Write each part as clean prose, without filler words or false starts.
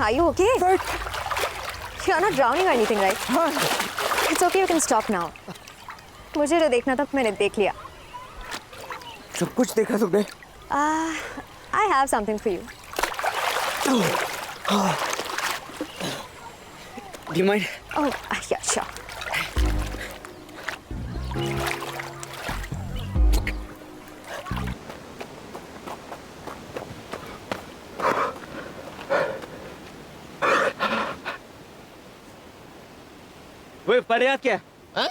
Are you okay? But You're not drowning or anything, right? हाँ, It's okay, you can stop now. मुझे जो देखना था मैंने देख लिया. सब कुछ देखा तुमने? I have something for you. Do you mind? Oh, yeah, sure. Вы в порядке? А?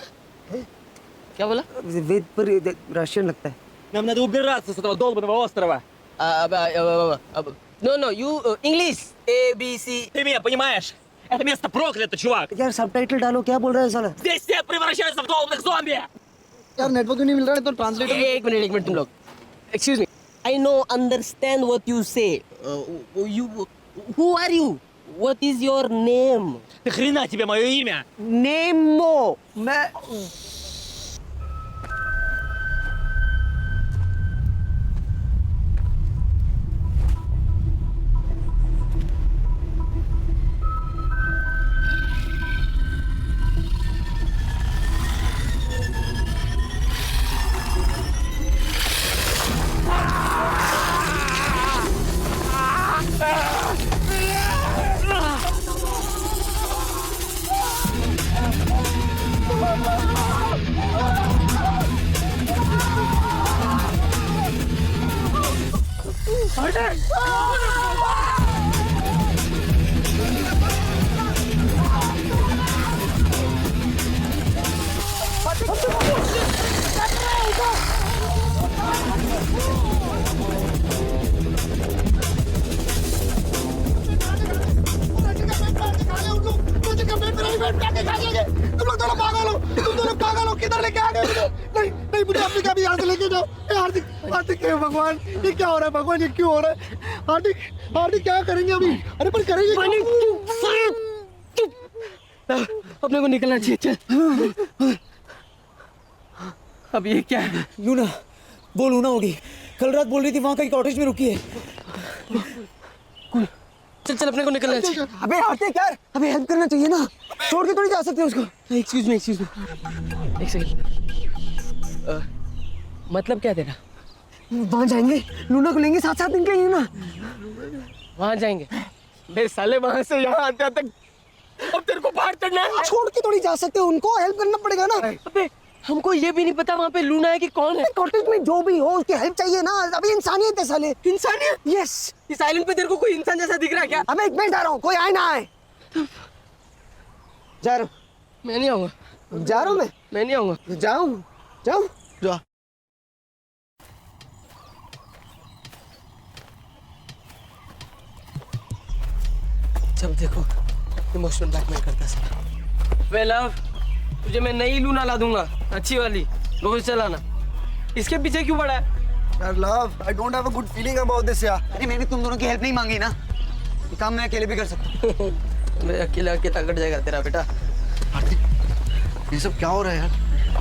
क्या बोला? वेद पर रशियन लगता है. Нам надо убираться с этого долбанного острова. No, you English A B C. Ты меня понимаешь? Это место проклято, чувак. यार सबटाइटल डालो, क्या बोल रहा है साला? Здесь все превращаются в долбанных зомби. यार नेटवर्क नहीं मिल रहा है तो ट्रांसलेटर. एक मिनट तुम लोग. Excuse me. I know, understand what you say. Who are you? What is your name? Ты хрена тебе мое имя? Nemo. मैं तुम लोग दोनों पागल हो. तुम दोनों पागल हो. किधर लेके आ गए मुझे? नहीं नहीं मुझे अपने कभी यहाँ से लेके जाओ. हार्दिक हार्दिक हे भगवान, ये क्या हो रहा है भगवान? ये क्यों हो रहा है? हार्दिक हार्दिक क्या करेंगे अभी? अरे पर करेंगे क्या? अपने को निकलना चाहिए. चल. अब ये क्या है? लूना, वो लूना होगी. कल रात बोल रही थी वहाँ कहीं कॉटेज में रुकी है. चल अपने को निकलना चाहिए. अबे हार्दिक यार, अबे हेल्प करना चाहिए ना. छोड़ के थोड़ी जा सकते उसको. एक्सक्यूज मी एक सेकंड. मतलब क्या तेरा? वहाँ जाएंगे, लूना को लेंगे, साथ साथ निकलेंगे ना. वहाँ जाएंगे? बे साले वहाँ से यहाँ आते तक अब तेरे को बाहर करना है. छोड़ के थोड़ी जा सकते, उनको हेल्प करना पड़ेगा ना. अबे हमको ये भी नहीं पता वहाँ पे लूना है कि कौन है. कॉटेज में जो भी हो उसकी हेल्प चाहिए ना. अभी इंसानियत है साले. इंसानियत? यस. इस आइलैंड पे तेरे को कोई इंसान जैसा दिख रहा है क्या? अबे मैं जा रहा हूँ, कोई आए ना आए. जा रहा मैं नहीं आऊंगा. हूँ, जा रहा हूँ मैं नहीं आऊंगा. मैं. जाऊँ जाऊँ जा. जब देखो इमोशनल ब्लैकमेल करता है. वे लव, तुझे मैं नई लूना ला दूंगा, अच्छी वाली, रोज चलाना. इसके पीछे क्यों पड़ा है? यार love, I don't have a good feeling about this यार. अरे मैंने तुम दोनों की हेल्प नहीं मांगी ना. ये काम मैं अकेले भी कर सकता हूँ. मैं अकेला कट जाएगा तेरा बेटा. हार्दिक, ये सब क्या हो रहा है यार?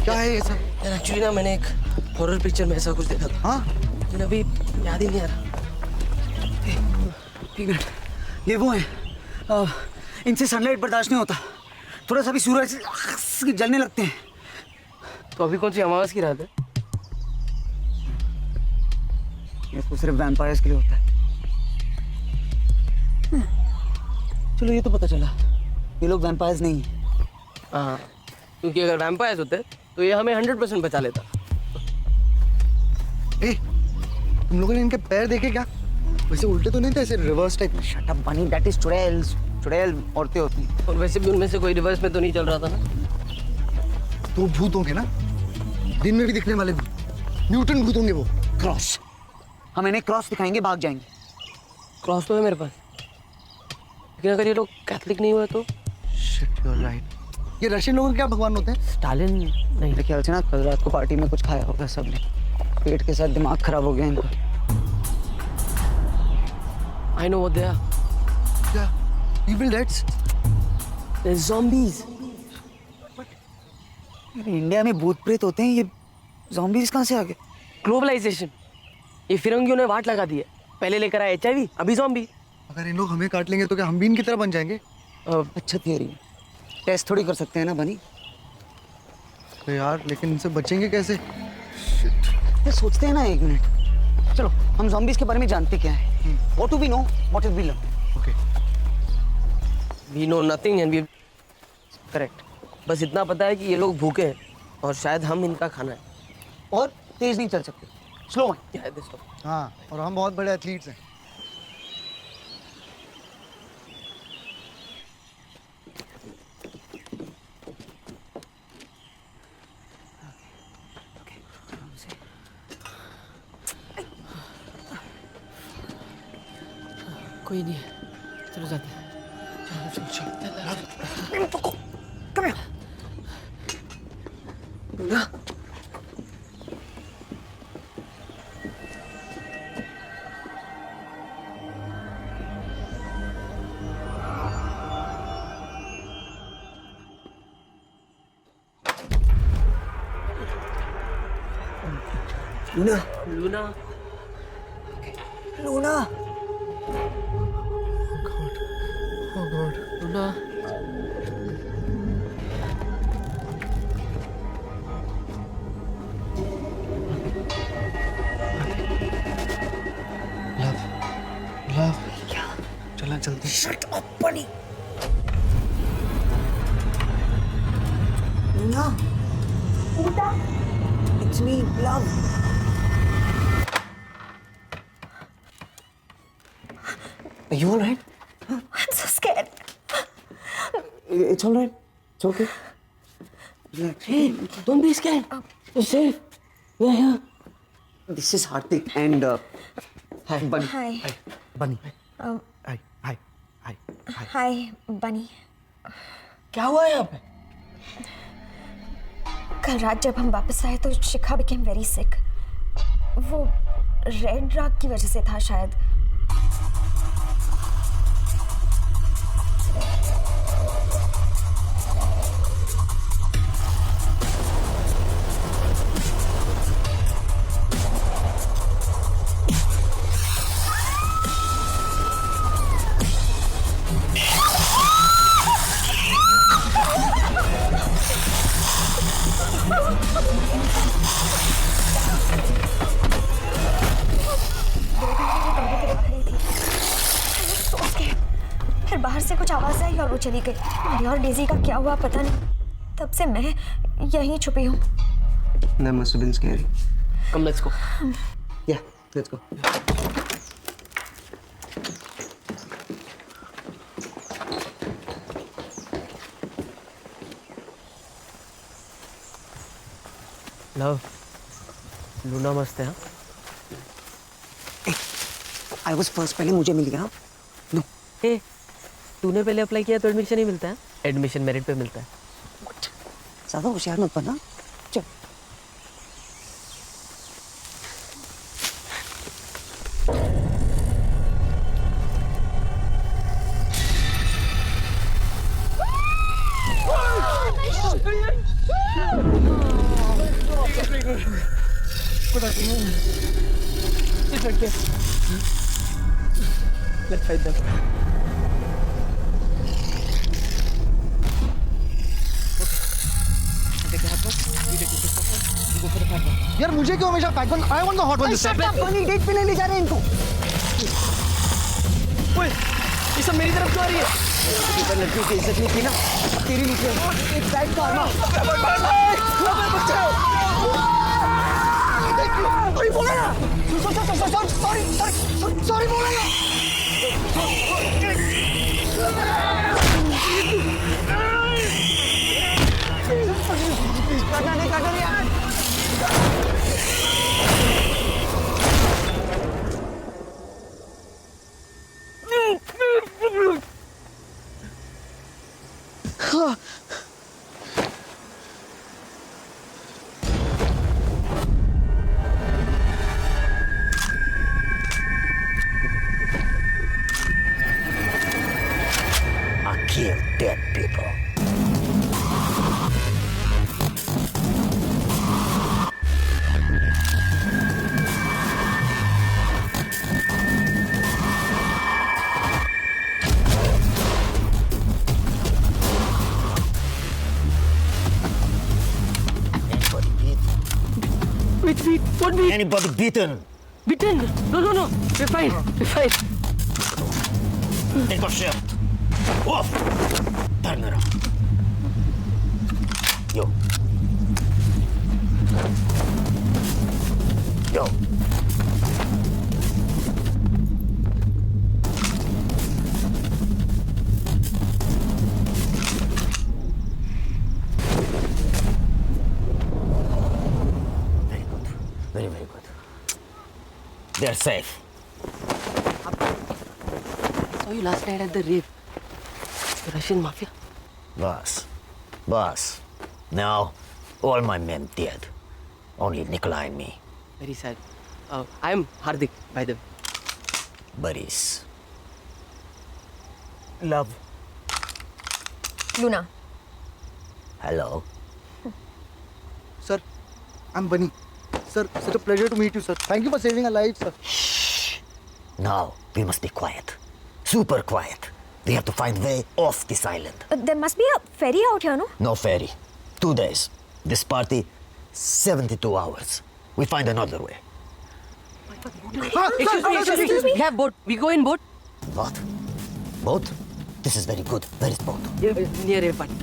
क्या है ये सब? यार एक्चुअली ना मैंने एक हॉरर पिक्चर में ऐसा कुछ देखा था. हाँ लेकिन अभी याद ही नहीं आ रहा. एक मिनट, ये वो है. इनसे सनलाइट बर्दाश्त नहीं होता. थोड़ा सा भी सूरज जलने लगते हैं. तो अभी कौन सी अमावस की रात है? ये तो सिर्फ वैम्पायर्स के लिए होता है. चलो ये तो पता चला, ये लोग वैम्पायर्स नहीं है. हाँ, क्योंकि अगर वैम्पायर्स होते तो ये हमें 100% बचा लेता. ए, तुम लोगों ने इनके पैर देखे क्या? वैसे उल्टे तो नहीं थे, ऐसे रिवर्स टाइप. शट अप बनी, दैट इज चुड़ैल्स. चुड़ैल औरतें होती हैं. और वैसे भी उनमें से कोई रिवर्स में तो नहीं चल रहा था ना. तो भूत होंगे ना, दिन में भी दिखने वाले भी. म्यूटेंट भूत होंगे वो. क्रॉस. हम इन्हें क्रॉस दिखाएंगे, भाग जाएंगे. क्रॉस तो है मेरे पास, लेकिन अगर ये लोग कैथलिक नहीं हुए तो? Shit, you are right. ये रशियन लोगों के क्या भगवान होते हैं? स्टालिन नहीं. मेरे ख्याल से ना कल रात को पार्टी में कुछ खाया होगा सबने. पेट के साथ दिमाग खराब हो गया इनका. I know what they are. क्या? Evil Deads? They're zombies. India में भूत प्रेत होते हैं, ये ज़ॉम्बीज़ कहाँ से आ गए? ग्लोबलाइजेशन. ये फिरंगियों ने वाट लगा दी है. पहले लेकर आए HIV, अभी ज़ॉम्बी. अगर इन लोग हमें काट लेंगे तो क्या हम भी इनकी तरह बन जाएंगे? अच्छा थियरी है। टेस्ट थोड़ी कर सकते हैं ना बनी। तो यार लेकिन इनसे बचेंगे कैसे? ये सोचते हैं ना, एक मिनट। चलो हम ज़ॉम्बीज़ के बारे में जानते क्या है। What do we know? What have we learned? Okay we know nothing and we correct. बस इतना पता है कि ये लोग भूखे हैं और शायद हम इनका खाना है। और तेज नहीं चल सकते, स्लो है। क्या है दोस्तों? हाँ, और हम बहुत बड़े एथलीट्स हैं। कोई नहीं है, चलो जाते हैं। चलो चलो चलो। Come here. Luna. Luna. Luna, Luna. Oh God. Luna, love चलना चलते हैं। Shut up, Bunny. Luna. It's me, love. Are you all right? I'm so scared. It's all right. It's okay. Relax. hey, don't be scared. You're safe. We're here. This is Hardik and Bunny. Hi. बनी। Um, हाय हाय हाय हाय। Hi, Bunny. क्या हुआ यहाँ पे? कल रात जब हम वापस आए तो शिखा became very sick. वो रेड ड्रग की वजह से था शायद। फिर बाहर से कुछ आवाज आई और वो चली गई। मेरी और डेजी का क्या हुआ पता नहीं। तब से मैं यहीं छुपी हूँ। That must have been scary. Come, let's go. Yeah, let's go. Love, Luna मस्त है। हाँ? I was first. पहले मुझे मिल गया। No. ए, तूने पहले अप्लाई किया तो एडमिशन ही मिलता है? एडमिशन मेरिट पे मिलता है। What? ज़्यादा होशियार मत बनना। चल। Let's fight them. यार मुझे क्यों हमेशा pack one? I want the hot one this time. Bunny date पे नहीं ले जा रहे इनको। ओए, ये सब मेरी तरफ क्यों आ रही है? पर लड़कियों की इज्जत नहीं की ना, अब तेरी नीचे एक बैड karma। सॉरी बोला ना। सॉरी बोला ना। करना नहीं यार। I kill dead people. What beat? Anybody beaten? Bitten? No. We're fine. Take off shirt. Off. Turn around. Yo. Very good. Very good. They're safe. Saw you last night at the rave. The Russian mafia. Boss. Now, all my men dead. Only Nikolai and me. Very sad. I'm Hardik, by the way. Buddies. Love. Luna. Hello. Sir, I'm Bunny. Sir, such a pleasure to meet you, sir. Thank you for saving our lives, sir. Now, we must be quiet. Super quiet. We have to find way off this island. There must be a ferry out here, no? No ferry. 2 days. This party, 72 hours. We find another way. Excuse me. We have boat. We go in boat. What? Boat? This is very good. Where is boat? Near a party.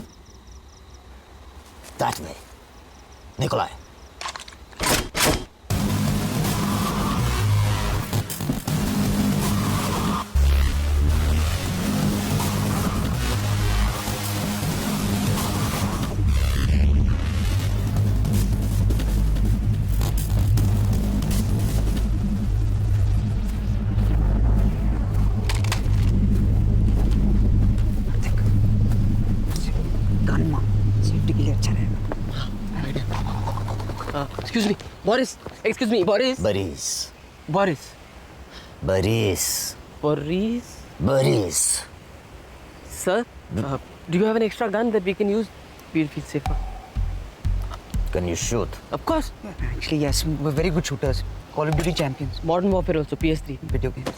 That way. Nikolai. Gun मार safety के लिए अच्छा रहेगा. Excuse me. Boris. Excuse me. Boris. Boris. Boris. Boris. Boris. Boris. Sir, do you have an extra gun that we can use? We'll feel safer. Can you shoot? Of course. Actually, yes, we're very good shooters. Call of Duty champions. Modern Warfare also, PS3. Video games.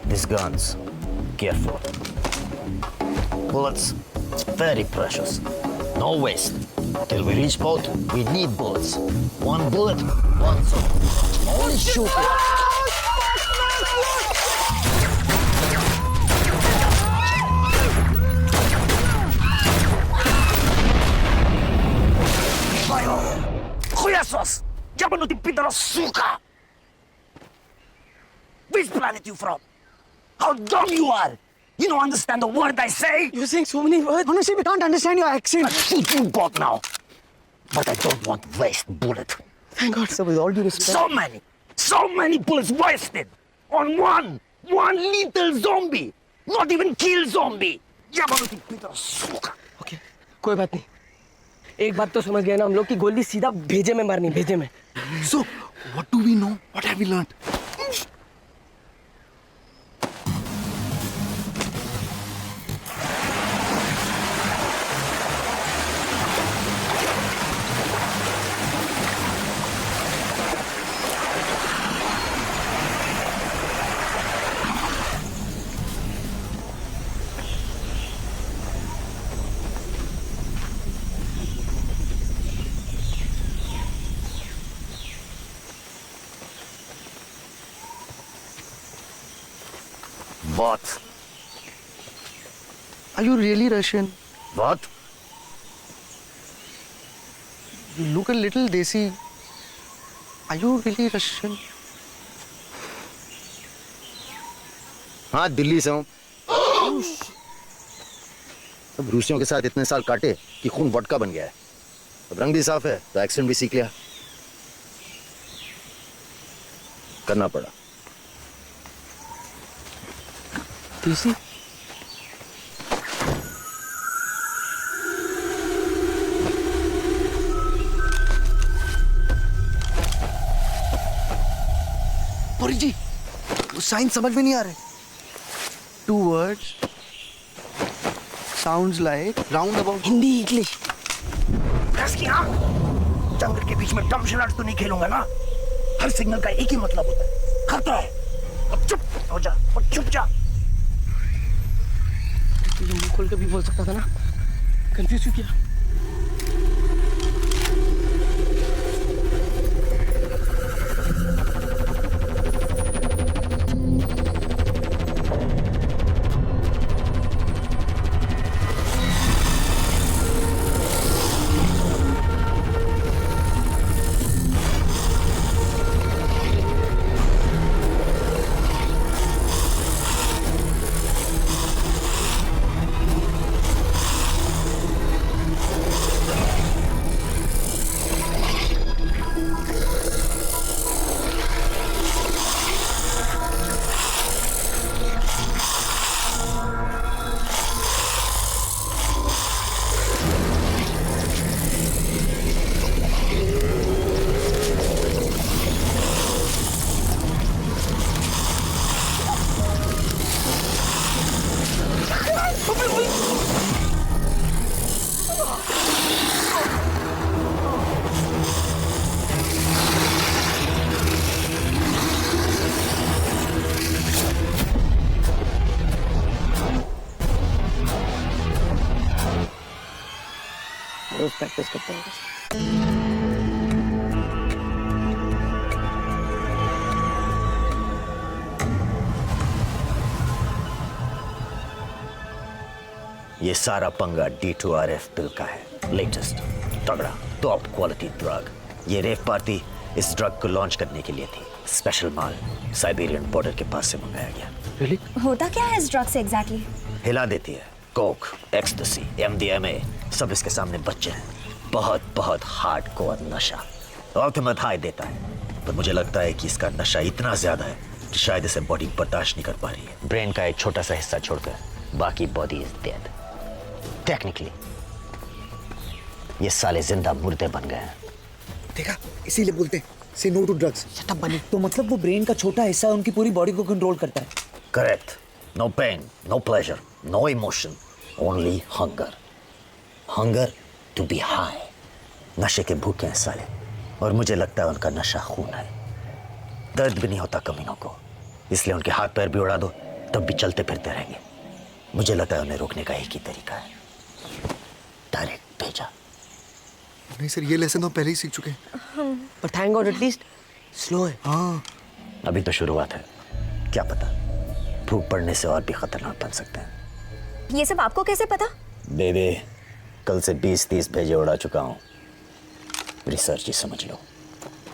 These guns, careful. Bullets, very precious. No waste. Till we reach boat, we need bullets. 1 bullet, 1 soul. Only shoot it. Хуясос! Ябанутый пидорас, сука! Which planet you from? How dumb you are! You don't understand the word I say! You're saying so many words. Honestly, we can't understand your accent. I'll shoot you both now! But I don't want waste bullet. Thank God. Sir, with all due respect. So many bullets wasted! On one little zombie! Not even kill zombie! Yabanuti Peter, suka! Okay. कोई बात नहीं. एक बात तो समझ गए ना हम लोग कि गोली सीधा भेजे में मारनी, भेजे में. So, what do we know? What have we learned? What? Are you really Russian? What? You look a little desi. Are you really Russian? हाँ दिल्ली से हूँ. अब रूसियों के साथ इतने साल काटे कि खून वोडका बन गया है. अब रंग भी साफ है तो एक्सेंट भी सीख लिया. करना पड़ा. देसी. परी जी, वो साइन समझ में नहीं आ रहे. 2 words. Sounds like roundabout. Hindi, English. जंगल के बीच में डम शराट तो नहीं खेलूंगा ना. हर सिग्नल का एक ही मतलब होता है. खतरा है. अब चुप हो जा और चुप जा. तुझे मुंह खोल के भी बोल सकता था ना, कंफ्यूज क्यों किया? रोज प्रैक्टिस करता हूँ। ये सारा पंगा D2RF पिल का है, लेटेस्ट तगड़ा टॉप क्वालिटी ड्रग। ये रेव पार्टी इस ड्रग को लॉन्च करने के लिए थी। स्पेशल माल साइबेरियन बॉर्डर के पास से मंगाया गया। Really? होता क्या है इस ड्रग से एग्जैक्टली? हिला देती है। कोक, एक्सटेसी, MDMA सब इसके सामने बच्चे हैं। बहुत बहुत हार्डकोर नशा, अल्टीमेट हाई देता है। पर मुझे लगता है कि इसका नशा इतना ज्यादा है कि शायद इसे बॉडी बर्दाश्त नहीं कर पा रही है। ब्रेन का एक छोटा सा हिस्सा छोड़कर बाकी बॉडी इज डेड। टेक्निकली ये साले जिंदा मुर्दे बन गए हैं। देखा, इसीलिए बोलते हैं say no to drugs. Shut up Bunny. तो मतलब वो ब्रेन का छोटा हिस्सा उनकी पूरी बॉडी को कंट्रोल करता है। Correct. No pain, no pleasure, no emotion, only hunger. Hunger to be high. नशे के भूखे हैं साले, और मुझे लगता है उनका नशा खून है। दर्द भी नहीं होता कमीनों को, इसलिए उनके हाथ पैर भी उड़ा दो तब भी चलते फिरते रहेंगे। मुझे लगता है उन्हें रोकने का एक ही तरीका है, डायरेक्ट भेजा। नहीं सर, ये लेसन तो हम पहले ही सीख चुके हैं। पर थैंक गॉड एटलीस्ट स्लो है। हाँ, अभी तो शुरुआत है, क्या पता भूख पड़ने से और भी खतरनाक बन सकते हैं। ये सब आपको कैसे पता? बेबे, कल से 20-30 भेजे उड़ा चुका हूँ। रिसर्च ही समझ लो।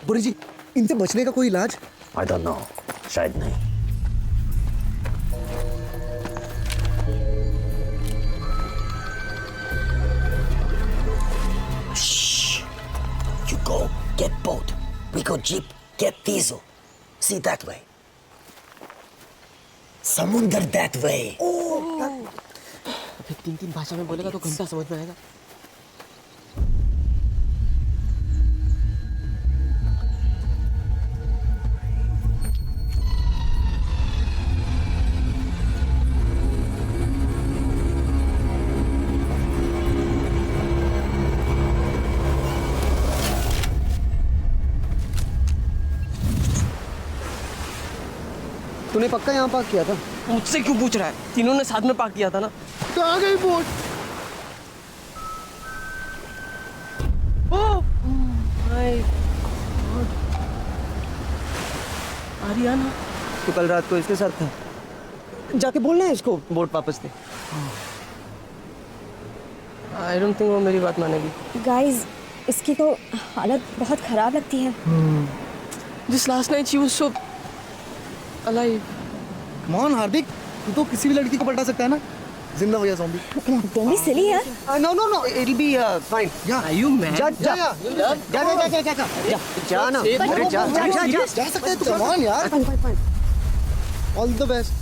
बुरी जी, इनसे बचने का कोई इलाज? आई डोंट नो, शायद नहीं। You go get boat. We go jeep. Get diesel. See that way. समुंदर that way. फिर 3 भाषा में बोलेगा तो घंटा समझ में आएगा। तूने पक्का यहाँ पार्क किया था? मुझसे क्यों पूछ रहा है? तीनों ने साथ में पार्क किया था ना। तो आ गई boat. Oh my God, Ariana. तो कल रात को इसके साथ था। जाके बोलना है इसको बोट वापस दे। आई डोंट थिंक वो मेरी बात मानेगी। गाइस, इसकी तो हालत बहुत खराब लगती है। Just last night she was so alive. Come on, हार्दिक, तू तो किसी भी लड़की को पलटा सकता है ना। जिंदा हो गया ज़ॉम्बी। Don't be silly यार। No, no, no, it'll be fine. Are you mad? जा जा ना। अरे जा। जा सकते हैं। Come on यार। All the best.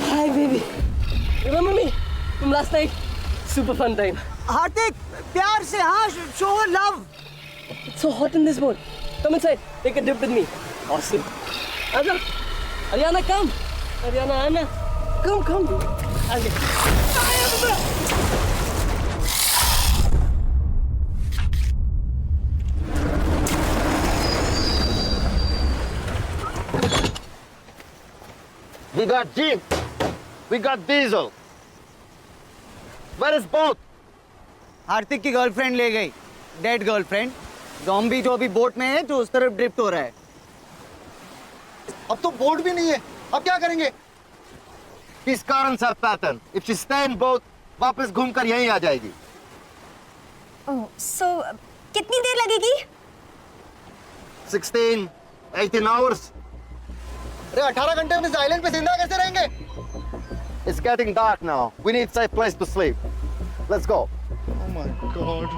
Hi baby. Remember me from last night? Super fun time. हार्दिक, प्यार से हाँ, show her love. It's so hot in this boat. Come inside. Take a dip with me. Awesome. आजा Ariana, come. Ariana, Anna, come. आगे. We got jeep. We got diesel. Where is boat? आर्थिक की girlfriend ले गई, dead girlfriend. Zombie जो अभी boat में है जो उस तरफ ड्रिफ्ट हो रहा है। अब तो बोट भी नहीं है, अब क्या करेंगे? His currents are pattern. If she stay in boat, वापस घूमकर यहीं आ जाएगी. ओह, सो कितनी देर लगेगी? 16, 18 hours. अरे 18 घंटे हम इस आइलैंड पे जिंदा कैसे रहेंगे? It's getting dark now. We need safe place to sleep. Let's go. Oh my God.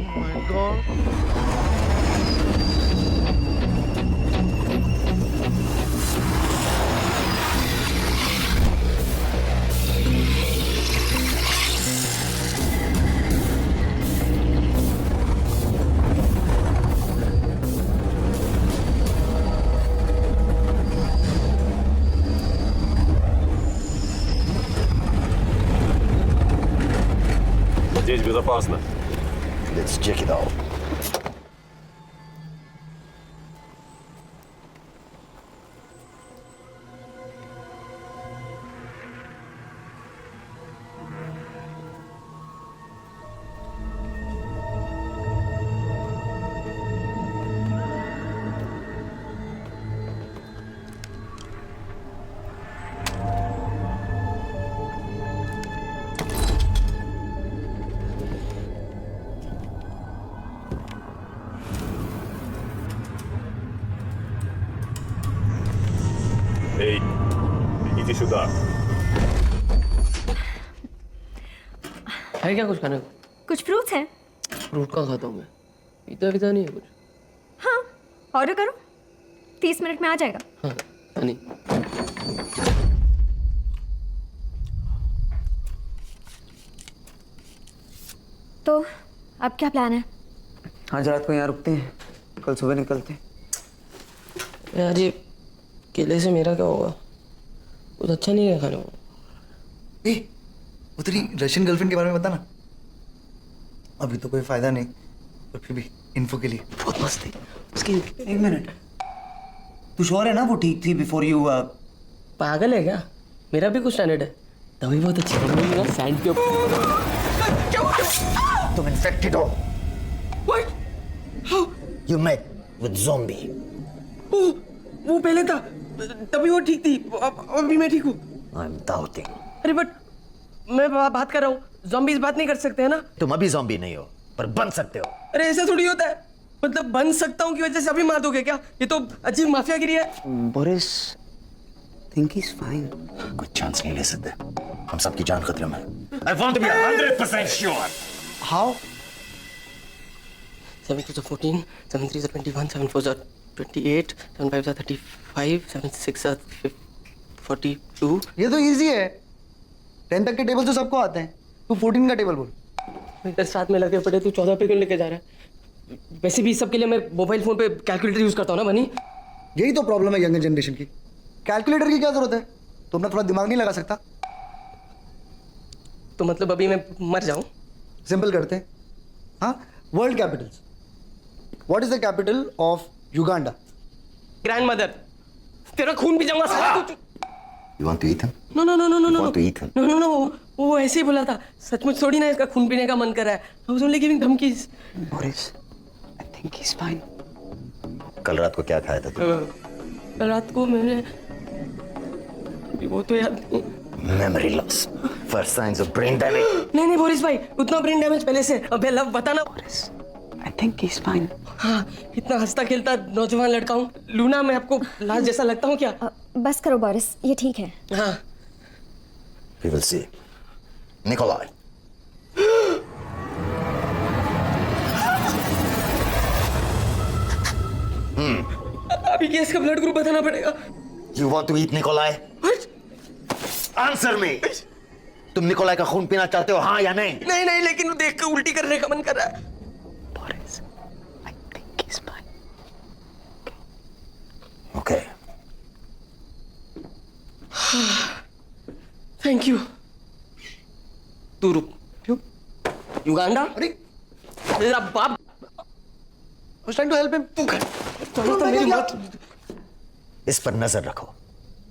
Здесь безопасно. Let's check it out. Эй, идите сюда. है क्या कुछ खाने को? कुछ फ्रूट्स हैं? फ्रूट का खाता हूँ मैं. पीता नहीं है कुछ. हाँ, ऑर्डर करो, 30 मिनट में आ जाएगा। हाँ, नहीं. तो अब क्या प्लान है? आज रात को यहाँ रुकते हैं, कल सुबह निकलते हैं। यार ये केले से मेरा क्या होगा? कुछ अच्छा नहीं है खाने को. वो तेरी रशियन गर्लफ्रेंड के बारे में बता ना। अभी तो कोई फायदा नहीं, पर फिर भी इन्फो के लिए। बहुत मस्त थी उसकी। एक मिनट, तू श्योर है ना वो ठीक थी बिफोर यू? पागल है क्या? मेरा भी कुछ स्टैंडर्ड है. तभी बहुत अच्छी बनी ना सैंड के ऊपर. तुम infected हो. What? How? You met with zombie. वो पहले था, तभी वो ठीक थी. अभी मैं ठीक हूँ. I'm doubting. अरे बट मैं बात कर रहा हूँ. ज़ॉम्बीज़ बात नहीं कर सकते हैं ना? तुम अभी zombie नहीं हो, पर बन सकते हो. अरे ऐसा थोड़ी होता है. मतलब बन सकता हूँ की वजह से अभी मार दोगे क्या? ये तो अजीब माफियागिरी है. Boris, think he's fine. कोई चांस नहीं ले सकते. हम सबकी जान खतरे में. I want to be 100% sure. How? 7 2 14, 7 3 21, 7 4 28, 7 5 35, 7 6 42. ये तो इजी है, 10 तक के टेबल तो सबको आते हैं। तू 14 का टेबल बोल। मेरे साथ में लगे पड़े, तू 14 पे क्यों लेके जा रहा है? वैसे भी सबके लिए मैं मोबाइल फोन पे कैलकुलेटर यूज करता हूँ ना बनी. यही तो प्रॉब्लम है यंगर जनरेशन की। कैलकुलेटर की क्या जरूरत है? तुम अपना थोड़ा दिमाग नहीं लगा सकता? तो मतलब अभी मैं मर जाऊं? सिंपल करते हैं। हाँ, world Capitals. What is the capital of Uganda? Grand mother. तेरा खून पी जाऊंगा साला. तू You want to eat him? No no no no no no Want to eat him? No no no वो ऐसे ही बोला था. सचमुच थोड़ी ना इसका खून पीने का मन कर रहा है. I was only giving धमकीज. Boris, I think he's fine. कल रात को क्या खाया था तू? कल रात को मैंने अभी वो तो याद नहीं. Memory loss. First signs of brain damage. नहीं बोरिस भाई, उतना ब्रेन डैमेज पहले से. अबे लव बताना. Boris, I think he's fine. हाँ, इतना हंसता खेलता नौजवान लड़का हूँ. लूना, मैं आपको लाश जैसा लगता हूँ क्या? बस करो बोरिस, ये ठीक है। हाँ. We will see. Nikolai. अभी केस का ब्लड ग्रुप बताना पड़ेगा. You want to eat Nikolai? Answer me. तुम निकोलाई का खून पीना चाहते हो, हाँ या नहीं? नहीं, लेकिन वो देख कर उल्टी करने का मन कर रहा है. Boris, I think he's fine. Okay. Thank you. तू रुक। क्यों? युगांडा, अरे मेरा बाप। I was trying to help him. चलो तो मेरी बात। इस पर नजर रखो,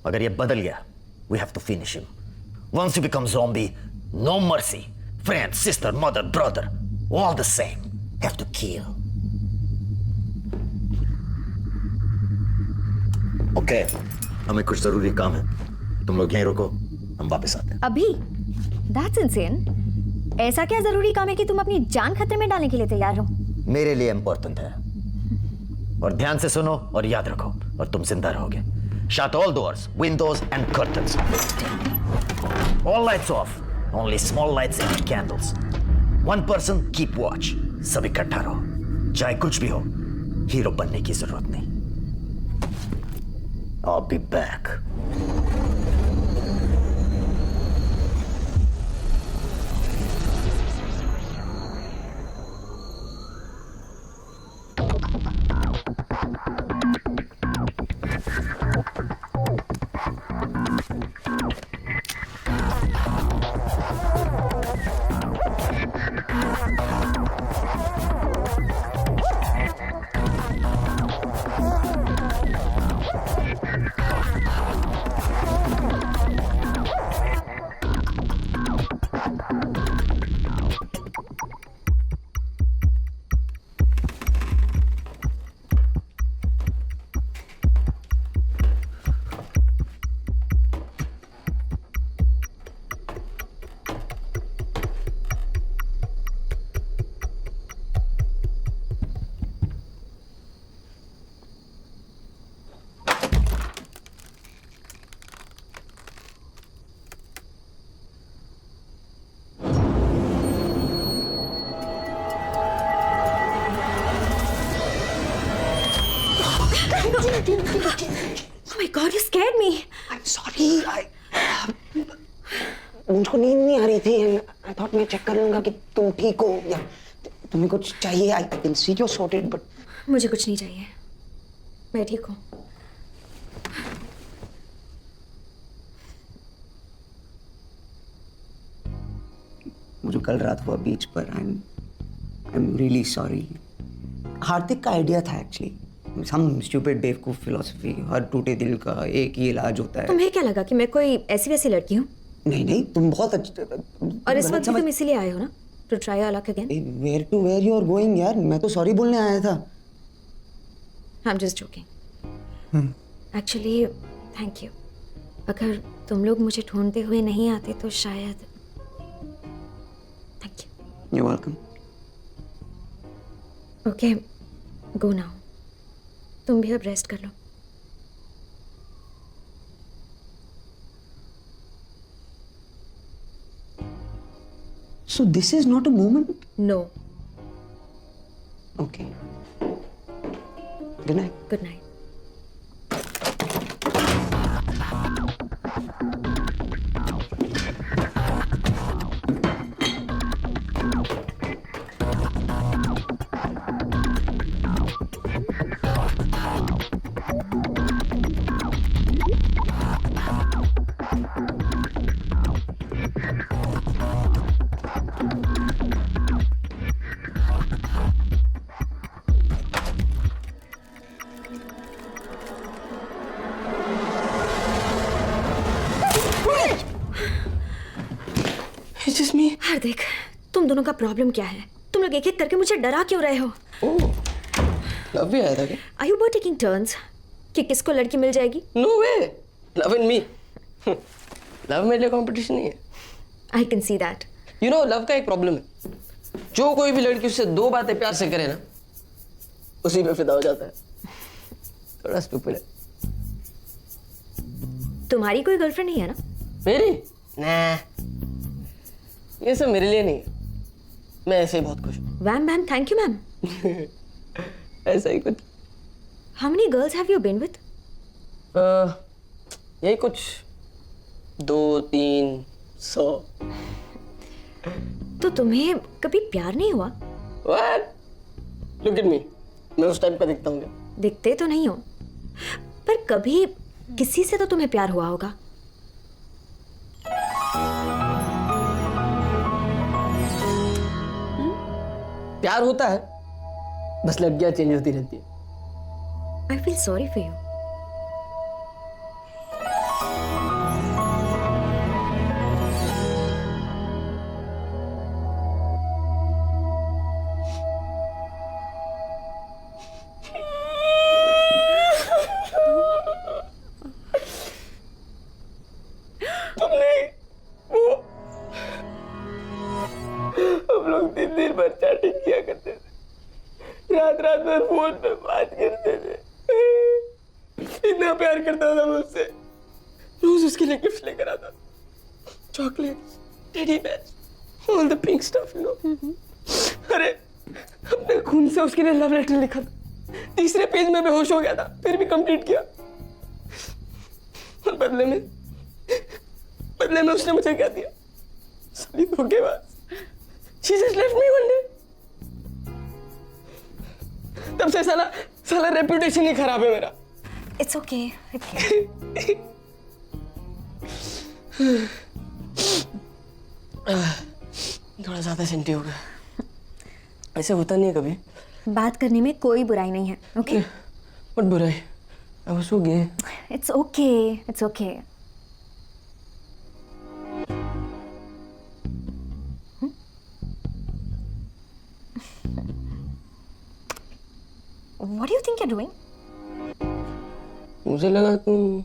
अगर ये बदल गया, we have to finish him. Once you become zombie, no mercy. Friend, sister, mother, brother, all the same. Have to kill. Okay, हमें कुछ जरूरी काम है, तुम लोग यहीं रुको, हम वापस आते हैं। अभी? That's insane. ऐसा क्या जरूरी काम है कि तुम अपनी जान खतरे में डालने के लिए तैयार हो? मेरे लिए इंपॉर्टेंट है, और ध्यान से सुनो और याद रखो, और तुम जिंदा रहोगे। Shut all doors, windows and curtains. All lights off. Only small lights and candles. One person keep watch. सब इकट्ठा रहो। चाहे कुछ भी हो, हीरो बनने की जरूरत नहीं। I'll be back. Oh my God, you scared me. I'm sorry. मुझको नींद नहीं आ रही थी। I thought मैं चेक कर लूंगा कि तुम ठीक हो या तुम्हें कुछ चाहिए। I can see you're sorted, but मुझे कुछ नहीं चाहिए, मैं ठीक हूँ। मुझे कल रात हुआ बीच पर। I'm really sorry. हार्दिक का आइडिया था एक्चुअली। Some stupid बेवकूफ फिलोसफी, हर टूटे दिल का एक ही इलाज होता है। तुम्हें क्या लगा कि मैं कोई ऐसी वैसी लड़की हूँ? नहीं, तुम बहुत अच्छे। और इस वक्त भी तुम इसीलिए आए हो ना? To try your luck again? Where you are going यार? मैं तो सॉरी बोलने आया था। I'm just joking. Actually, thank you. अगर तुम लोग मुझे ढूंढते हुए नहीं आते तो शायद। Thank you. You're welcome. Okay, go now. तुम भी अब रेस्ट कर लो। So this is not a moment? No. Okay. Good night. Good night. It's just me. हार्दिक, तुम दोनों का प्रॉब्लम क्या है? तुम लोग एक एक करके मुझे डरा क्यों रहे हो? ओह, लव भी आया था क्या? Are you both taking turns? कि किसको लड़की मिल जाएगी? No way. Love and me. Love मेरे लिए कंपटीशन नहीं है। I can see that. You know, love का एक प्रॉब्लम है। जो कोई भी लड़की उससे दो बातें प्यार से करे ना, उसी पे फिदा हो जाता है। थोड़ा स्टूपिड है। तुम्हारी कोई गर्लफ्रेंड नहीं है ना? मेरी? nah. ये सब मेरे लिए नहीं है। मैं ऐसे ही बहुत खुश हूँ। Wham bam, thank you ma'am. ऐसा ही कुछ। How many girls have you been with? यही कुछ 200-300। तो तुम्हें कभी प्यार नहीं हुआ? What? Look at me. मैं उस टाइप का दिखता हूँ क्या? दिखते तो नहीं हो, पर कभी किसी से तो तुम्हें प्यार हुआ होगा। प्यार होता है, बस लड़कियां चेंज होती रहती है। I feel sorry for you. हम लोग दिन भर चैटिंग किया करते थे, रात भर फोन पे बात करते थे। इतना प्यार करता था मुझसे। रोज उसके लिए गिफ्ट लेकर आता, chocolate, teddy bear, all the pink stuff, you know. अरे अपने खून से उसके लिए लव लेटर लिखा था। तीसरे पेज में बेहोश हो गया था, फिर भी कंप्लीट किया। और बदले में उसने मुझे क्या दिया? साली धोखेबाज। She just left me one day. तब से साला रेपुटेशन ही खराब है मेरा। It's okay. थोड़ा ज्यादा सेंटी हो गया। ऐसे होता नहीं है कभी। बात करने में कोई बुराई नहीं है। ओके बट बुराई, अब सो गए। It's okay, it's okay. What do you think you're doing? मुझे लगा तुम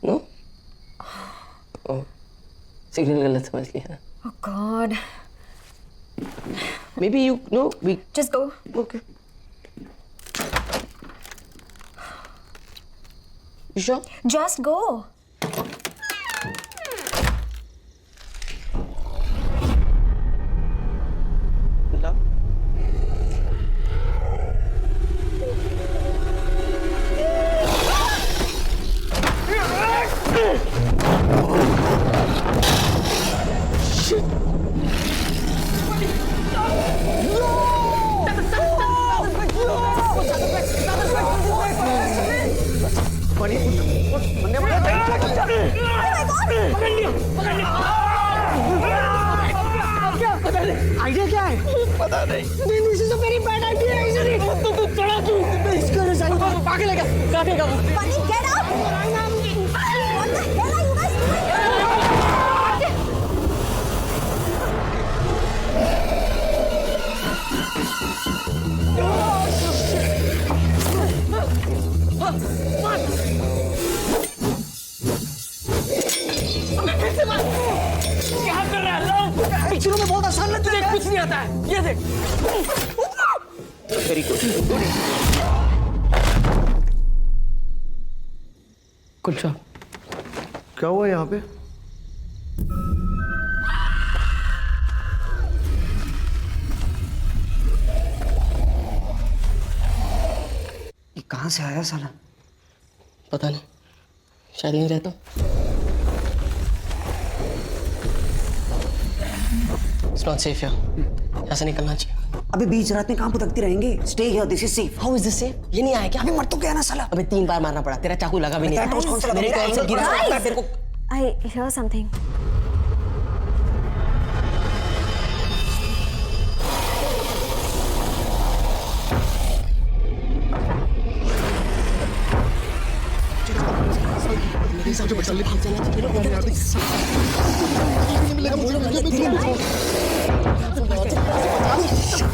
नो सिग्नल गलत समझ लिया। Oh God. Maybe you know we Just go. okay. You sure? Just go. Love? Idea क्या है? पता नहीं। This is a very bad idea, isn't it? तू चढ़ा तू। इसको ना साइड में पागल है क्या? काटेगा वो। Bunny, get up! What the hell are you guys doing? क्या कर रहा है लोग? पिक्चरों में बहुत आसान लगता तुझे है। कुछ नहीं आता है। ये देख। Very good. Good job. क्या हुआ यहाँ पे? ये कहाँ से आया साला? पता नहीं, शायद नहीं रहता। It's not safe here. यहाँ से निकलना चाहिए। अबे बीच रात में कहाँ भटकते रहेंगे? Stay here, this is safe. How is this safe? ये नहीं आया क्या? अबे मर तो गया ना साला। अबे 3 बार मारना पड़ा, तेरा चाकू लगा भी नहीं। टोस्ट कौन सा लगा? मेरे कॉल से गिरा Guys! तेरे को। I hear something.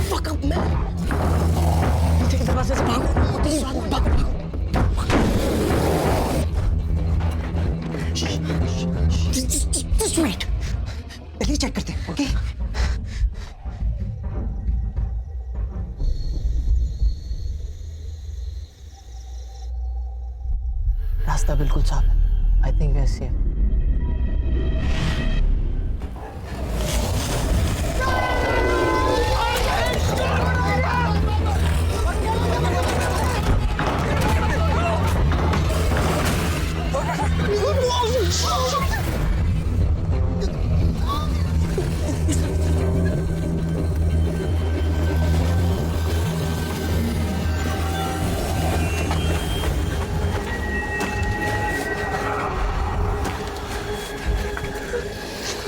Fuck up, man. पीछे के दरवाजे से भागो। Just wait. पहले चेक करते हैं, okay? रास्ता बिल्कुल साफ है। I think we are safe.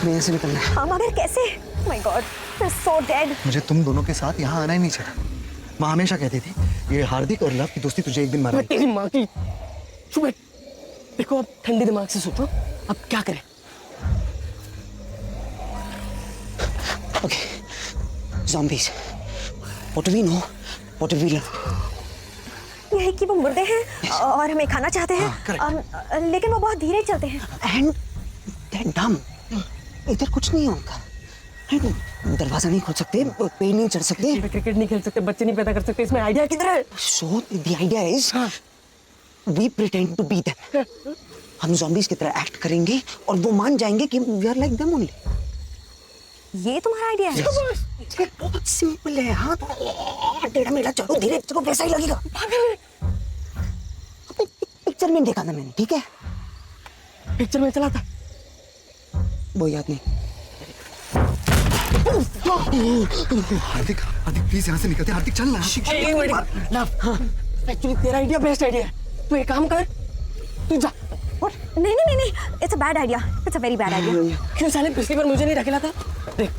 मैं यहाँ से निकलना है। हाँ मगर कैसे? My God. We're so dead. मुझे तुम दोनों के साथ यहाँ आना ही नहीं चाहिए। माँ हमेशा कहती थी ये हार्दिक और लव की दोस्ती तुझे एक दिन मारा। तेरी माँ की चुप बैठ। देखो अब ठंडे दिमाग से सोचो अब क्या करें। Okay, zombies. What do we know? What do we love? ये है कि वो मुर्दे हैं और हमें खाना चाहते हैं। लेकिन वो बहुत धीरे चलते हैं। And they're dumb. इधर कुछ नहीं है उनका। दरवाजा नहीं खोल सकते, पेड़ नहीं चढ़ सकते। क्रिकेट नहीं खेल सकते, बच्चे नहीं पैदा कर सकते, इसमें आइडिया किधर है? So the idea is, we pretend to be them. हम zombies की तरह एक्ट करेंगे और वो मान जाएंगे कि we are like them only. ये तुम्हारा आइडिया है? ये बहुत सिंपल है। हाँ तो टेढ़ा मेढ़ा चलो, धीरे चलो, वैसा ही लगेगा। पिक्चर में देखा था मैंने, ठीक है? पिक्चर में चला था वो याद नहीं। हार्दिक हार्दिक प्लीज यहाँ से निकलते। हार्दिक चल ना। एक मिनट लव, एक्चुअली तेरा आइडिया बेस्ट आइडिया है। तू एक काम कर, तू जा। नहीं नहीं नहीं नहीं, it's a bad idea, it's a very bad idea. क्यों साले पिछली बार मुझे नहीं ढकेला था? देख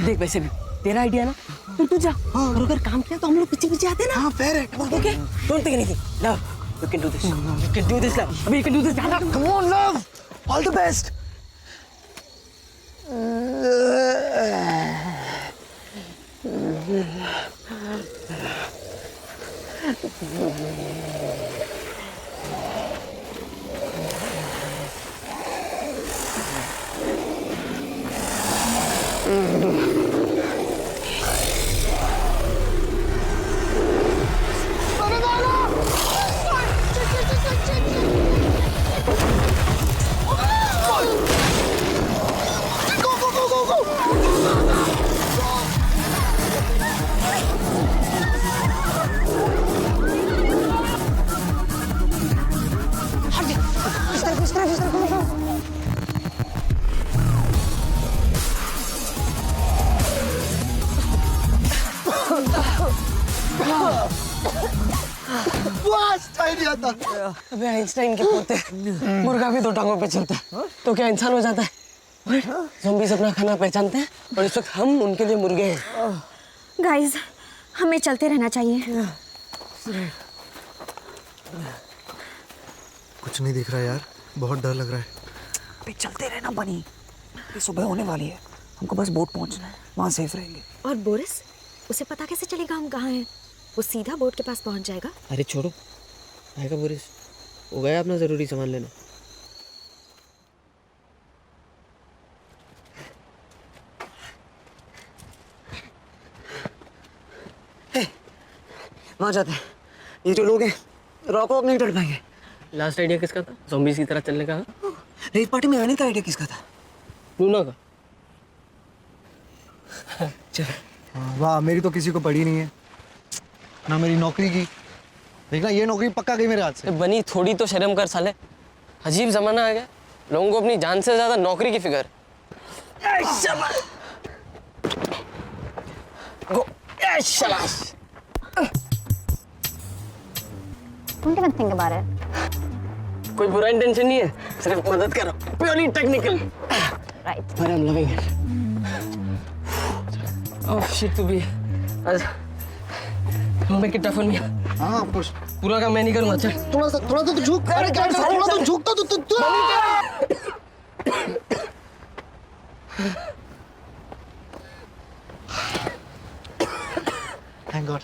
देख वैसे भी तेरा आइडिया ना, तू जा। और अगर काम किया तो हम लोग पीछे पीछे आते हैं ना। हाँ फेयर है। Okay don't think anything love, you can do this, you can do this love, अभी you can do this. Come on love, all the best. Worst idea था। अबे आइंस्टाइन के पोते, मुर्गा भी दो टांगों पे चलता है तो क्या इंसान हो जाता है? ज़ॉम्बीज़ अपना खाना पहचानते हैं और इस वक्त हम उनके लिए मुर्गे हैं। गाइस, हमें चलते रहना चाहिए। कुछ नहीं दिख रहा यार, बहुत डर लग रहा है। पे चलते रहना बनी। ये सुबह होने वाली है, हमको बस बोट पहुंचना है, वहाँ सेफ रहेंगे। और बोरिस, उसे पता कैसे चलेगा हम कहाँ हैं? वो सीधा बोट के पास पहुंच जाएगा। अरे छोड़ो, आएगा बोरिस, वो गया अपना ज़रूरी सामान लेना। वहाँ जाते हैं। ये जो लोग हैं रॉक वॉक नहीं चढ़ पाएंगे। लास्ट आइडिया किसका था? ज़ॉम्बीज़ की तरह चलने का? रेत पार्टी में आने का आइडिया किसका था? लूना का। चल। वाह, मेरी तो किसी को पड़ी नहीं है ना, मेरी नौकरी की। देखना ये नौकरी पक्का गई मेरे हाथ से। बनी थोड़ी तो शर्म कर साले, अजीब जमाना आ गया, लोगों को अपनी जान से ज्यादा नौकरी की फिक्र। शाबाश। Don't even think about it. कोई बुरा इंटेंशन नहीं है, सिर्फ मदद करो, purely technical. Right. But I'm loving it. Oh shit, तू भी। आज make it tough on me. हाँ पुश। पूरा काम मैं नहीं करूँगा, चल। थोड़ा तो झुक। अरे क्या कर, थोड़ा तो झुकता तो Thank God.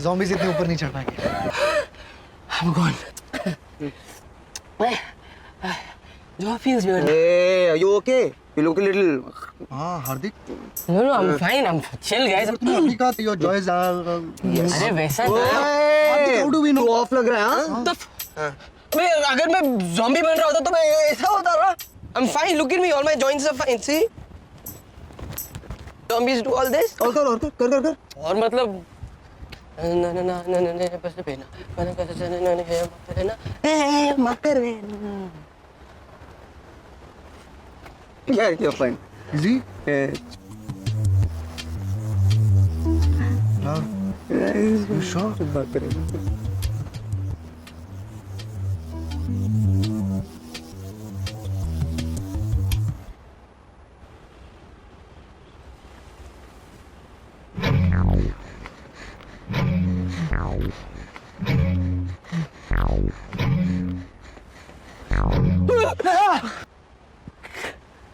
Zombies इतने ऊपर नहीं चढ़ पाएंगे। I'm gone. Job feels weird. Hey, are you okay? You look a little. हाँ हार्दिक। No, I'm fine. I'm chill, guys. तुमने अभी कहा your joys are. अरे वैसा Hey, how do we know? तू ऑफ लग रहा है हाँ? मैं अगर मैं ज़ॉम्बी बन रहा होता तो मैं ऐसा होता ना। I'm fine. Look at me. All my joints are fine. See? Zombies do all this. और कर। और मतलब ना ना ना ना ना बस पहना मैंने कैसे ना ना है ना Hey, मकर रे। Yeah, you're fine. Easy. Yeah. Love. You sure? बात करें।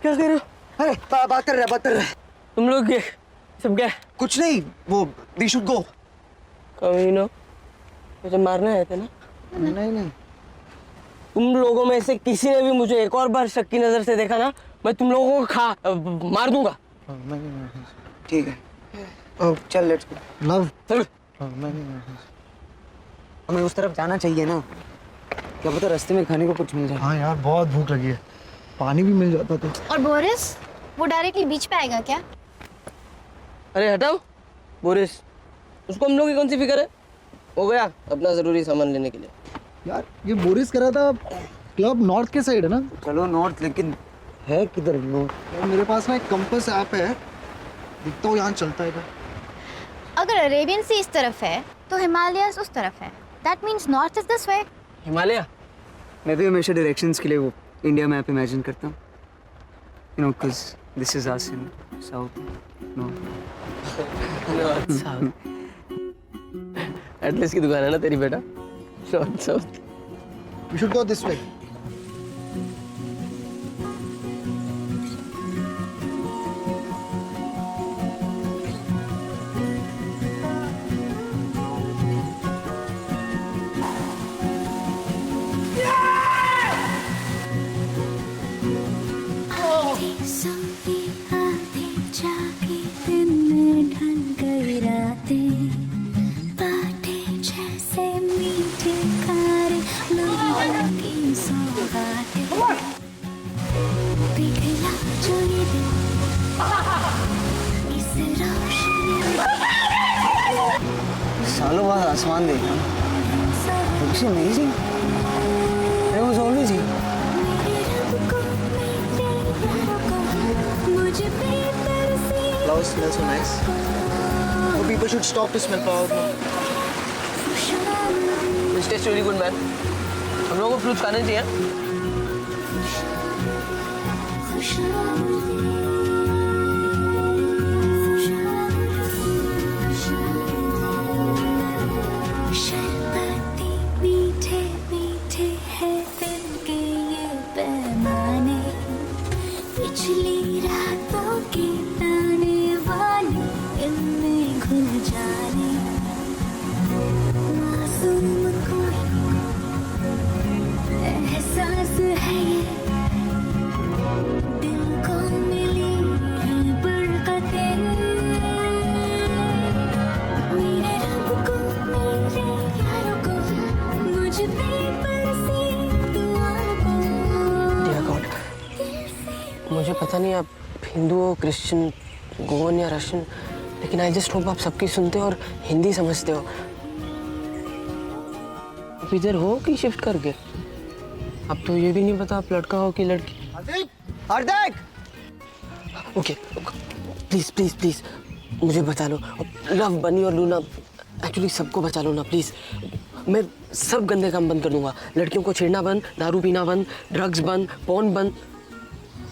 क्या कर रहे हो? अरे बात कर रहे तुम लोग ये सब क्या? कुछ नहीं, वो वी शुड गो। कमीनो, मुझे मारने आए थे ना? नहीं तुम लोगों में से किसी ने भी मुझे एक और बार शक की नजर से देखा ना, मैं तुम लोगों को मार दूंगा। ठीक है, चल लेट्स गो। लव चलो। हमें उस तरफ जाना चाहिए ना, क्या पता रास्ते में खाने को कुछ मिल जाए। हाँ यार, बहुत भूख लगी है, पानी भी मिल जाता तो। और बोरिस वो डायरेक्टली बीच पे आएगा क्या? अरे हटाओ बोरिस, उसको हम लोग की कौन सी फिक्र है? हो गया अपना जरूरी सामान लेने के लिए। यार ये बोरिस कह रहा था क्लब नॉर्थ के साइड है ना? चलो नॉर्थ, लेकिन है किधर नॉर्थ? यार मेरे पास ना एक कंपास ऐप है, दिखता हो यहाँ चलता है इधर। अगर अरेबियन सी इस तरफ है तो हिमालयस उस तरफ है। That means north is this way. Himalaya? मैं भी हमेशा डायरेक्शंस के लिए वो इंडिया मैप इमेजिन करता हूँ, you know, because this is us in south north. At least की दुकान है ना तेरी बेटा? North south. We should go this way. सालों बाद आसमान देखा, it's amazing. It was always here. Flowers smell so nice. So people should stop to smell flowers now. This tastes really good, man. हम लोगों को फ्रूट्स खाने चाहिए। पिछली रातों के ताने वाले इनमें घुल जाने, मासूम कोई एहसास है ये, दिल को मिली है बरकतें, मेरे रब को, मेरे यारों को, मुझ पे बरसी दुआओं को। Dear God, मुझे पता नहीं आप हिंदू हो, क्रिश्चियन, गोवन या रशियन, लेकिन आई जस्ट होप आप सबकी सुनते हो और हिंदी समझते हो। आप इधर हो कि शिफ्ट करके? अब तो ये भी नहीं पता आप लड़का हो कि लड़की। हार्दिक! ओके, प्लीज प्लीज प्लीज मुझे बचा लो। लव, बनी और लूना, एक्चुअली सबको बचा लो ना प्लीज। मैं सब गंदे काम बंद कर दूंगा। लड़कियों को छेड़ना बंद, दारू पीना बंद, ड्रग्स बंद, फोन बंद।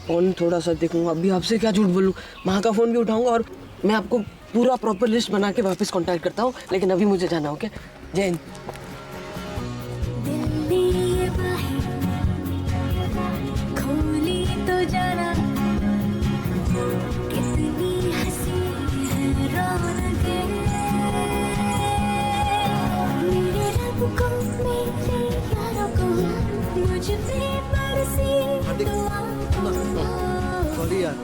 फोन थोड़ा सा देखूंगा, अभी आपसे क्या झूठ बोलूं, माँ का फोन भी उठाऊंगा और मैं आपको पूरा प्रॉपर लिस्ट बना के वापस कांटेक्ट करता हूँ। लेकिन अभी मुझे जाना, ओके? जय हिंद। खोली तो जाना, कितनी हंसी है रौनकें, मेरे रब को, मेरे यारों को, मुझ पे बरसी दुआओं। सॉरी यार,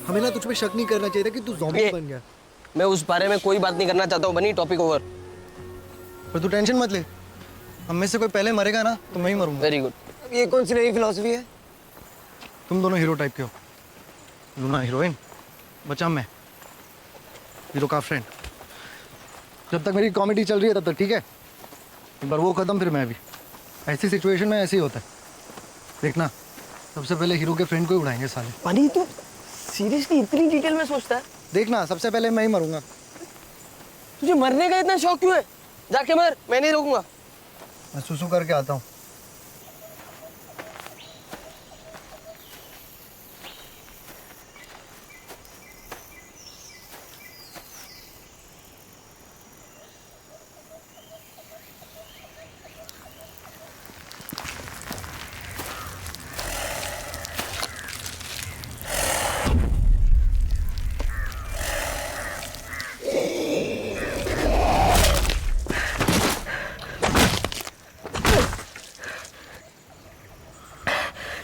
हमें ना तुझ पे शक नहीं करना चाहिए था कि तू ज़ॉम्बी बन गया। मैं उस बारे में कोई बात नहीं करना चाहता हूँ, बनी, टॉपिक ओवर। पर तू टेंशन मत ले, हम में से कोई पहले मरेगा ना तो मैं ही मरूंगा। Very good. ये कौन सी नई फिलॉसफी है? तुम दोनों हीरो टाइप के हो, लूना हीरोइन, बचा मैं हीरो का फ्रेंड। जब तक मेरी कॉमेडी चल रही है तब तक ठीक है, एक बार वो खत्म फिर मैं भी। ऐसी सिचुएशन में ऐसे ही होता है, देखना सबसे पहले हीरो के फ्रेंड को ही उड़ाएंगे साले। बनी, तू सीरियसली इतनी डिटेल में सोचता है? देखना सबसे पहले मैं ही मरूंगा। तुझे मरने का इतना शौक क्यों है? जाके मर, मैं नहीं रोकूंगा। मैं सुसु करके आता हूँ।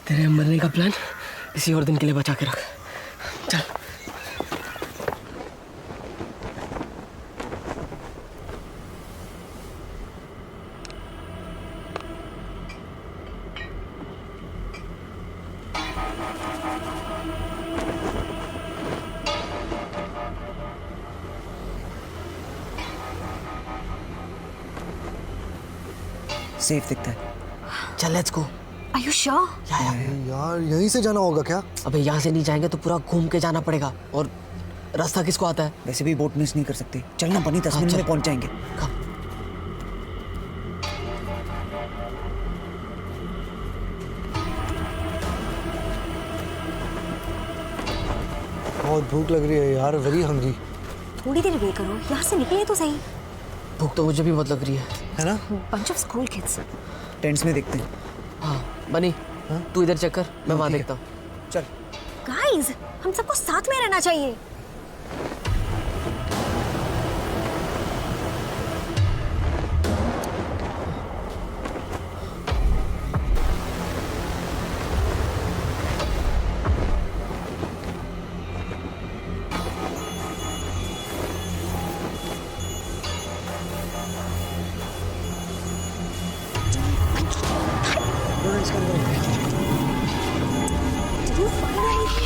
तेरे मरने का प्लान इसी और दिन के लिए बचा के रख। चल। सेफ दिखता है। चल let's go. Are you sure? यार यहीं से जाना होगा क्या? अबे यहाँ से नहीं जाएंगे तो पूरा घूम के जाना पड़ेगा, और रास्ता किसको आता है? वैसे भी बोट मिस नहीं कर सकते। चलना बनी 10 मिनट में पहुंच जाएंगे। बहुत भूख लग रही है यार, वेरी हंग्री। थोड़ी देर वेट करो, यहाँ से निकले तो सही। भूख तो मुझे भी बहुत लग रही है ना? Bunch of school kids. Tents में देखते हैं। हाँ बनी, तू इधर चेक कर, मैं वहाँ देखता हूँ। चल। Guys, हम सबको साथ में रहना चाहिए। Did you find anything?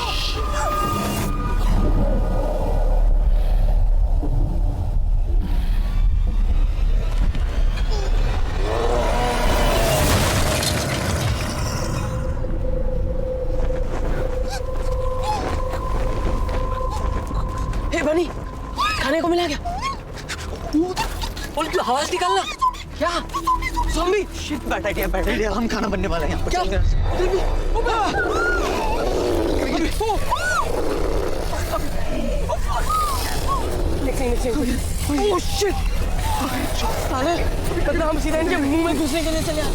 हे बनी, खाने को मिला क्या? बोल तू आवाज निकालना। क्या? ज़ॉम्बी? शिट, बैठ गया। हम खाना बनने वाला है यहाँ पर। क्या? चल। Oh shit! साले, मतलब हम सीधा इनके मुंह में घुसने के लिए चले आए।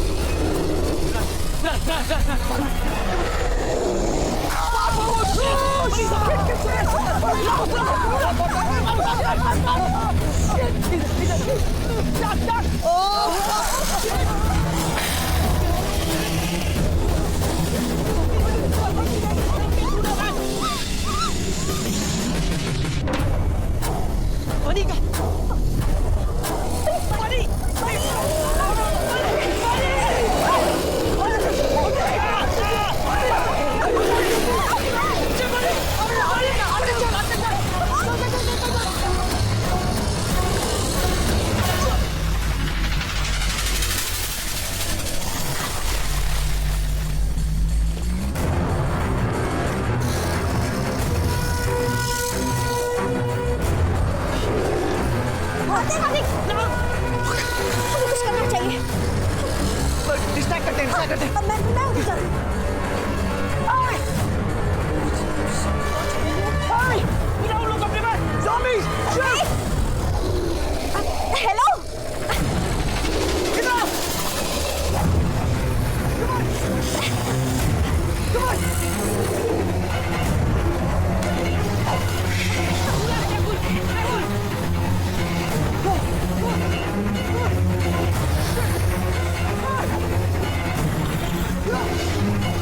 कुछ करना चाहिए। डिस्ट्रैक्ट करते हैं। मैं उधर चल। हेलो। Go!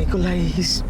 Nikolais.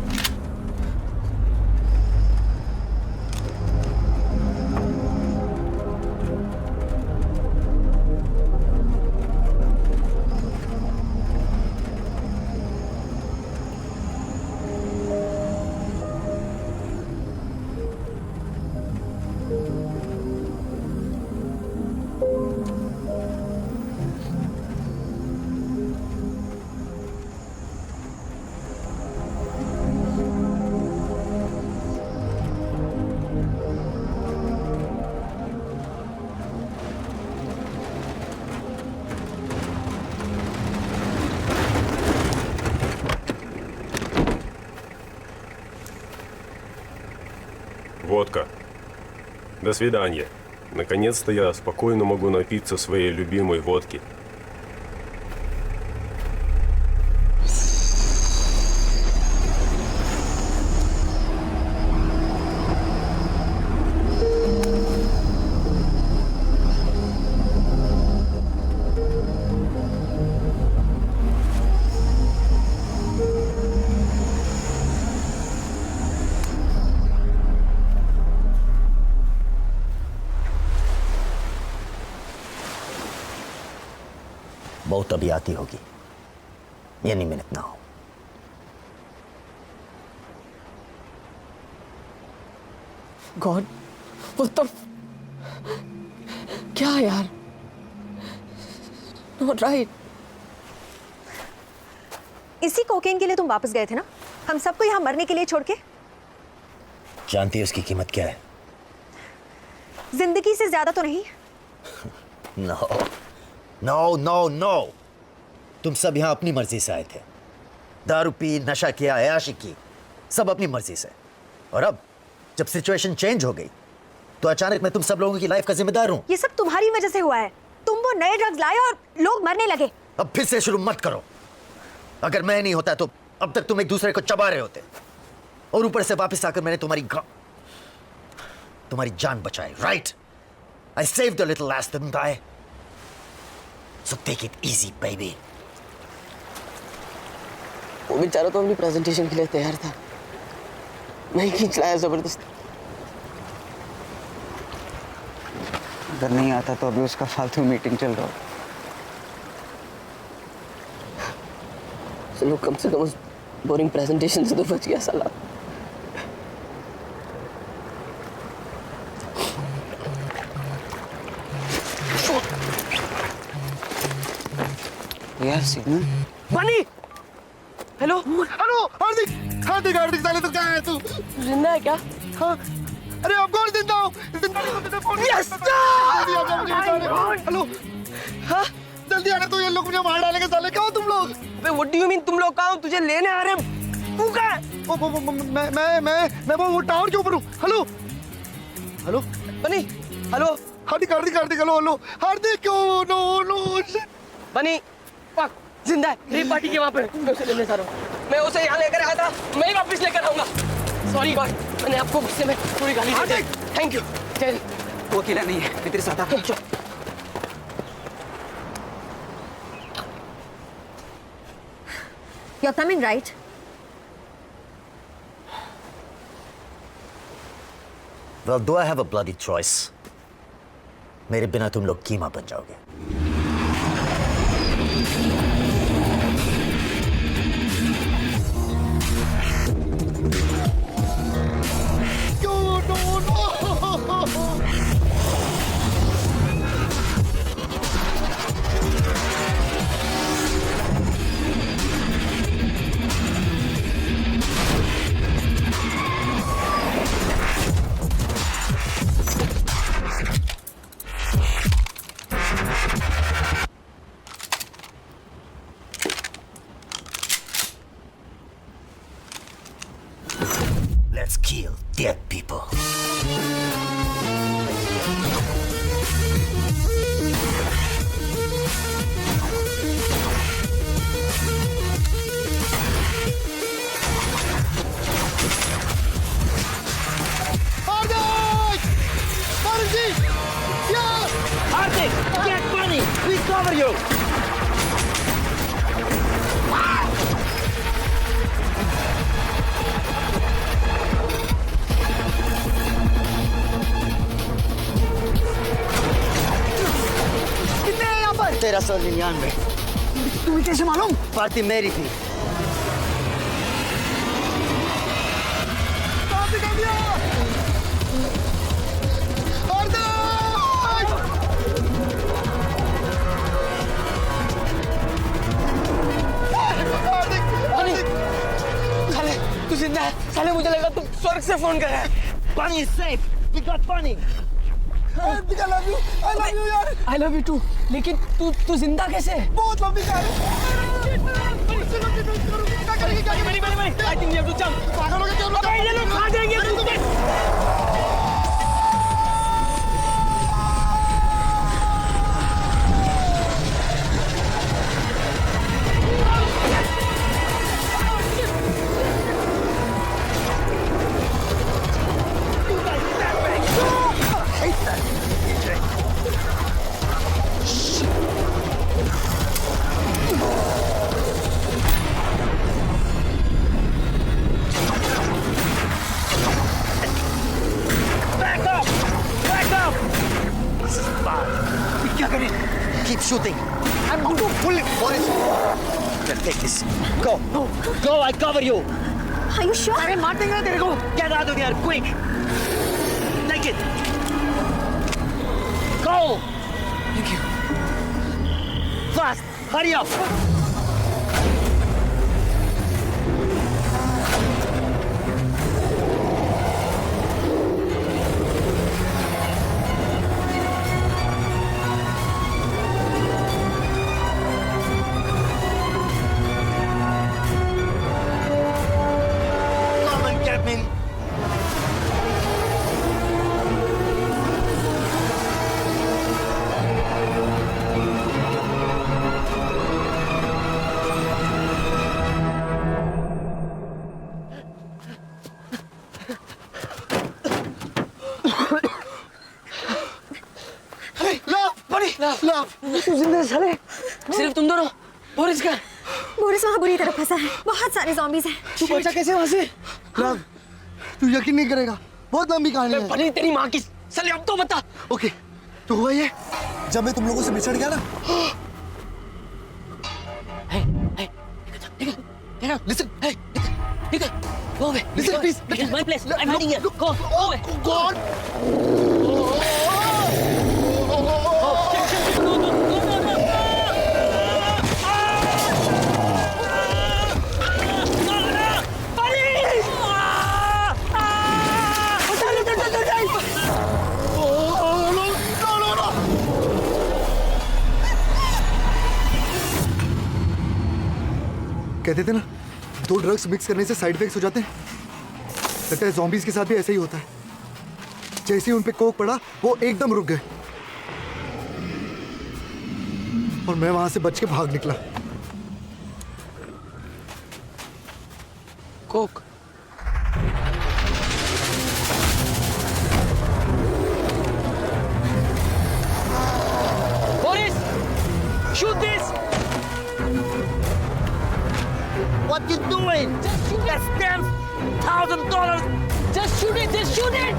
Водка. До свидания. Наконец-то я спокойно могу напиться своей любимой водки. बहुत अभी आती होगी, any minute now. God, what the? क्या यार? Not right. इसी कोकेन के लिए तुम वापस गए थे ना, हम सबको यहाँ मरने के लिए छोड़ के? जानती है उसकी कीमत क्या है? जिंदगी से ज्यादा तो नहीं? नो नो नो नो, तुम सब यहाँ अपनी मर्जी से आए थे। दारू पी, नशा किया, अयाशी की, सब अपनी मर्जी से। और अब जब सिचुएशन चेंज हो गई तो अचानक मैं तुम सब लोगों की लाइफ का जिम्मेदार हूँ। ये सब तुम्हारी वजह से हुआ है। तुम वो नए ड्रग्स लाए और लोग मरने लगे। अब फिर से शुरू मत करो। अगर मैं नहीं होता तो अब तक तुम एक दूसरे को चबा रहे होते, और ऊपर से वापस आकर मैंने तुम्हारी जान बचाई। Right, I saved the little last didn't I? So take it easy, baby. वो बेचारा तो अपनी प्रेजेंटेशन के लिए तैयार था, नहीं खींच लाया जबरदस्ती। अगर नहीं आता तो अभी उसका फालतू मीटिंग चल रहा हो। चलो कम से कम उस बोरिंग प्रेजेंटेशन से तो बच गया साला। यार सिग्नल। बनी, हेलो हेलो हार्दिक, हार्दिक हार्दिक साले तू कहाँ है तू? जिंदा है क्या? हाँ, अरे अब कौन जिंदा हो? जिंदा नहीं हो तो फोन। Yes! जल्दी आ जा, मुझे बचाने। हेलो, हाँ जल्दी आने तो ये लोग मुझे मार डालेंगे साले। कहाँ हो तुम लोग? अबे व्हाट डू यू मीन तुम लोग कहाँ हो? तुझे लेने आ रहे हैं। तू कहाँ है? मैं वो टावर के ऊपर हूँ। Hello hello Bunny, hello Hardik Hardik Hardik, hello hello Hardik, क्यों? नो नो बनी, पक जिंदा है। रेप पार्टी के वहाँ पे मैं उसे लेने जा रहा हूँ। मैं उसे यहाँ लेकर आया था, मैं ही वापस लेकर आऊंगा। सॉरी गॉड, मैंने आपको गुस्से में पूरी गाली दी थी। Thank you. चल, वो अकेला नहीं है, मैं तेरे साथ आता हूँ। You're coming, right? Well, do I have a bloody choice? मेरे बिना तुम लोग कीमा बन जाओगे। क्यों? No no Let's kill dead people. Hardik! Hardik ji! यार! Arctic, get money! We cover you! 1399। तुम्हें कैसे मालूम? पार्टी मेरी थी। हार्दिक आ गया। हार्दिक! हार्दिक! साले तू जिंदा है। साले मुझे लगा तुम स्वर्ग से फोन कर रहा है। Bunny is safe. We got Bunny. Hardik, I love you यार। I love you too. लेकिन तू जिंदा कैसे है? बहुत लंबी कहानी। क्या करेंगे? क्या करेंगे? I think you have to jump. पागल हो गए क्या लोग? अबे ये लोग खा जाएंगे तुझे। Keep shooting. I'm going to pull it. Boris. Just take this. Go. Go, I cover you. Are you sure? अरे मार देंगे ना तेरे को. Get out of here, quick. Take it. Go. Thank you. Fast. Hurry up. Come on, Captain. तू जिंदा है साले। सिर्फ तुम दोनों। बोरिस का। बोरिस वहाँ बुरी तरह फंसा है। बहुत सारे zombies हैं। तू बचा कैसे वहाँ से? लव, तू यकीन नहीं करेगा, बहुत लंबी कहानी है। बनी तेरी माँ की। साले अब तो बता। ओके, तो हुआ ये, जब मैं तुम लोगों से बिछड़ गया ना। Listen, hey, निकल, go away. Listen, please. This is my place. I'm hiding here. Go away. God! कहते थे ना, दो ड्रग्स मिक्स करने से साइड इफेक्ट्स हो जाते हैं। लगता है ज़ॉम्बीज़ के साथ भी ऐसा ही होता है। जैसे ही उन पे कोक पड़ा, वो एकदम रुक गए और मैं वहां से बच के भाग निकला। Coke. Boris, shoot this. What you doing? Just shoot it. That's $10,000. Just shoot it. Just shoot it.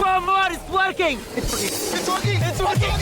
One more, it's working. It's working! It's working!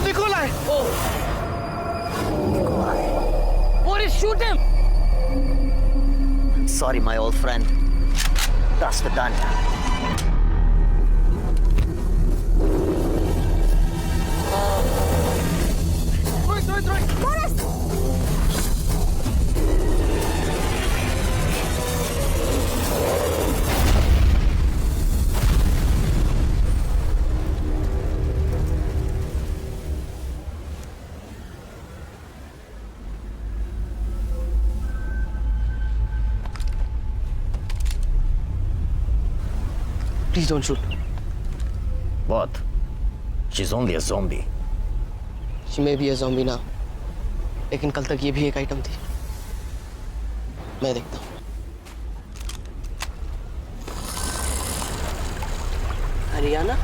Nikolai! Boris, shoot him. Sorry, my old friend. До свидания. Please don't shoot. What? She's only a zombie. She may be a zombie now, लेकिन कल तक ये भी एक item थी। मैं देखता हूँ। Haryana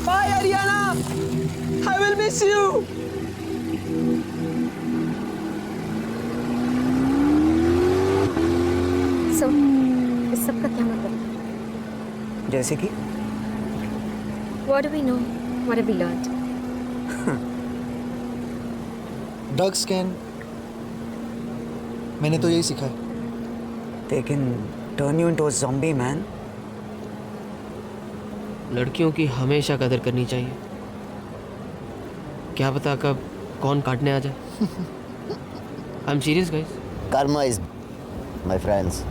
bye Haryana, I will miss you. So इस सब का क्या मतलब? जैसे कि What do we know? What have we learned? Drug scan, मैंने तो यही सीखा है। they can turn you into a zombie, man. लड़कियों की हमेशा कदर करनी चाहिए। क्या पता कब कौन काटने आ जाए। I am serious guys. Karma is, my friends,